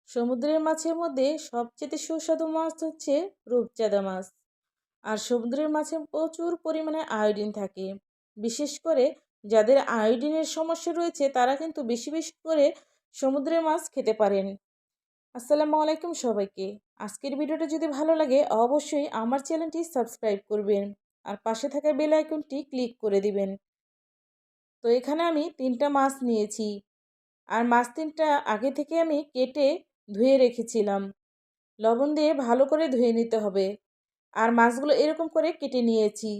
সমুদ্রের মাছের মধ্যে সবচেয়ে সুস্বাদু মাছ হচ্ছে রূপচাঁদা মাছ। আর সমুদ্রের মাছে প্রচুর পরিমাণে আয়োডিন থাকে। বিশেষ করে যাদের আয়োডিনের সমস্যা রয়েছে তারা কিন্তু বেশি বেশি করে সমুদ্রের মাছ খেতে পারেন। আসসালামু আলাইকুম সবাইকে। আজকের ভিডিওটা যদি ভালো লাগে অবশ্যই আমার চ্যানেলটি সাবস্ক্রাইব করবেন আর পাশে থাকা বেল আইকনটি ক্লিক করে দিবেন। তো এখানে আমি 3টা মাছ নিয়েছি আর মাছ 3টা আগে থেকে আমি কেটে ধুয়ে রেখেছিলাম। লবণ দিয়ে ভালো করে ধুয়ে নিতে হবে। আর মাছগুলো এরকম করে কেটে নিয়েছি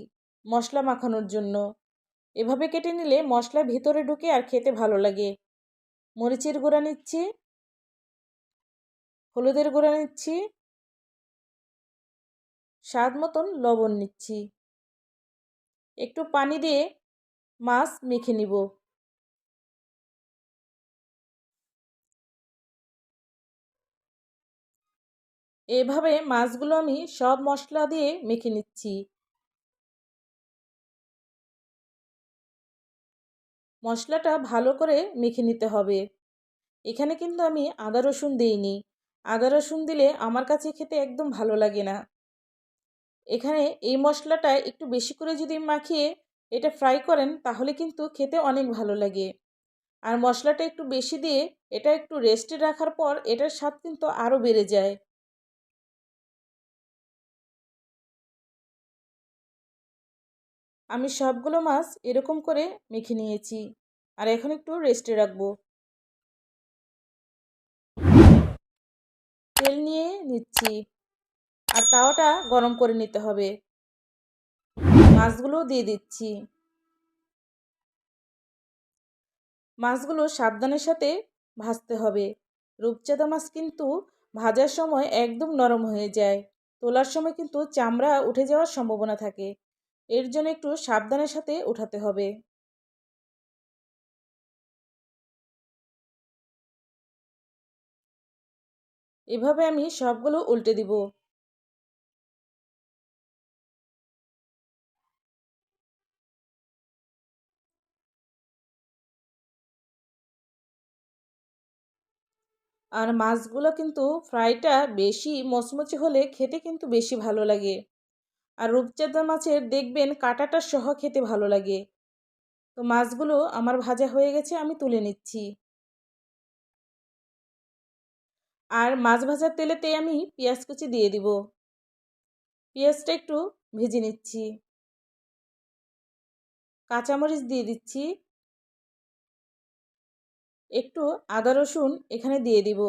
মশলা মাখানোর জন্য। এভাবে কেটে নিলে মশলা ভিতরে ঢুকে আর খেতে ভালো লাগে। মরিচের গুঁড়া নিচ্ছি, হলুদের গুঁড়া নিচ্ছি, স্বাদ মতন লবণ নিচ্ছি। একটু পানি দিয়ে মাছ মেখে নিব। এভাবে মাছগুলো আমি সব মশলা দিয়ে মেখে নিচ্ছি। মশলাটা ভালো করে মেখে নিতে হবে। এখানে কিন্তু আমি আদা রসুন দিইনি। আদা রসুন দিলে আমার কাছে খেতে একদম ভালো লাগে না। এখানে এই মশলাটা একটু বেশি করে যদি মাখিয়ে এটা ফ্রাই করেন তাহলে কিন্তু খেতে অনেক ভালো লাগে। আর মশলাটা একটু বেশি দিয়ে এটা একটু রেস্টে রাখার পর এটার স্বাদ কিন্তু আরও বেড়ে যায়। আমি সবগুলো মাছ এরকম করে মেখে নিয়েছি আর এখন একটু রেস্টে রাখবো। তেল নিয়ে নিচ্ছি আর তাওয়াটা গরম করে নিতে হবে। মাছগুলো দিয়ে দিচ্ছি। মাছগুলো সাবধানের সাথে ভাজতে হবে। রূপচাঁদা মাছ কিন্তু ভাজার সময় একদম নরম হয়ে যায়। তোলার সময় কিন্তু চামড়া উঠে যাওয়ার সম্ভাবনা থাকে। এর জন্য একটু সাবধানের সাথে উঠাতে হবে। এভাবে আমি সবগুলো উল্টে দিব। আর মাছগুলো কিন্তু ফ্রাইটা বেশি মচমচে হলে খেতে কিন্তু বেশি ভালো লাগে। আর রূপচাঁদা মাছের দেখবেন কাঁটাটা সহ খেতে ভালো লাগে। তো মাছগুলো আমার ভাজা হয়ে গেছে, আমি তুলে নিচ্ছি। আর মাছ ভাজার তেলেতে আমি পেঁয়াজ কুচি দিয়ে দিব। পেঁয়াজটা একটু ভেজে নিচ্ছি। কাঁচামরিচ দিয়ে দিচ্ছি। একটু আদা রসুন এখানে দিয়ে দিব।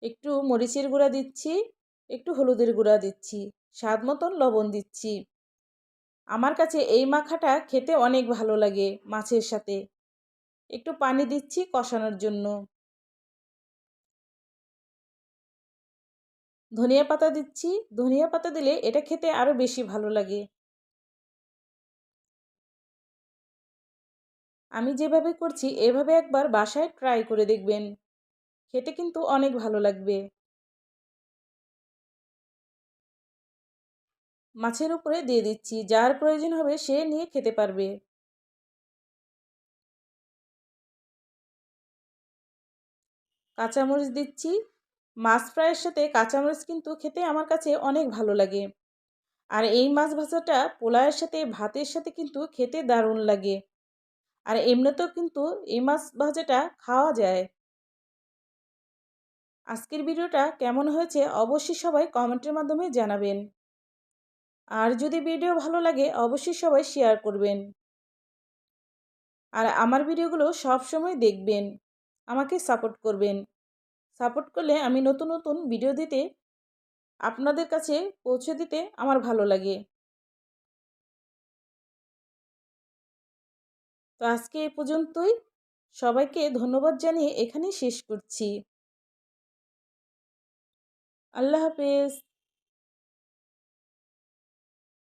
একটু মরিচের গুঁড়া দিচ্ছি, একটু হলুদের গুঁড়া দিচ্ছি, স্বাদ মতন লবণ দিচ্ছি। আমার কাছে এই মাখাটা খেতে অনেক ভালো লাগে মাছের সাথে। একটু পানি দিচ্ছি কষানোর জন্য। ধনিয়া পাতা দিচ্ছি। ধনিয়া পাতা দিলে এটা খেতে আরও বেশি ভালো লাগে। আমি যেভাবে করছি এভাবে একবার বাসায় ট্রাই করে দেখবেন। খেতে কিন্তু অনেক ভালো লাগবে। মাছের উপরে দিয়ে দিচ্ছি, যার প্রয়োজন হবে সে নিয়ে খেতে পারবে। কাঁচামরিচ দিচ্ছি। মাছ ফ্রাইয়ের সাথে কাঁচামরিচ কিন্তু খেতে আমার কাছে অনেক ভালো লাগে। আর এই মাছ ভাজাটা পোলাওয়ের সাথে ভাতের সাথে কিন্তু খেতে দারুণ লাগে। আর এমনিতেও কিন্তু এই মাছ ভাজাটা খাওয়া যায়। আজকের ভিডিওটা কেমন হয়েছে অবশ্যই সবাই কমেন্টের মাধ্যমে জানাবেন। আর যদি ভিডিও ভালো লাগে অবশ্যই সবাই শেয়ার করবেন। আর আমার ভিডিওগুলো সব সময় দেখবেন, আমাকে সাপোর্ট করবেন। সাপোর্ট করলে আমি নতুন নতুন ভিডিও দিতে আপনাদের কাছে পৌঁছে দিতে আমার ভালো লাগে। তো আজকে এ পর্যন্তই। সবাইকে ধন্যবাদ জানিয়ে এখানেই শেষ করছি। আল্লাহ হাফেজ।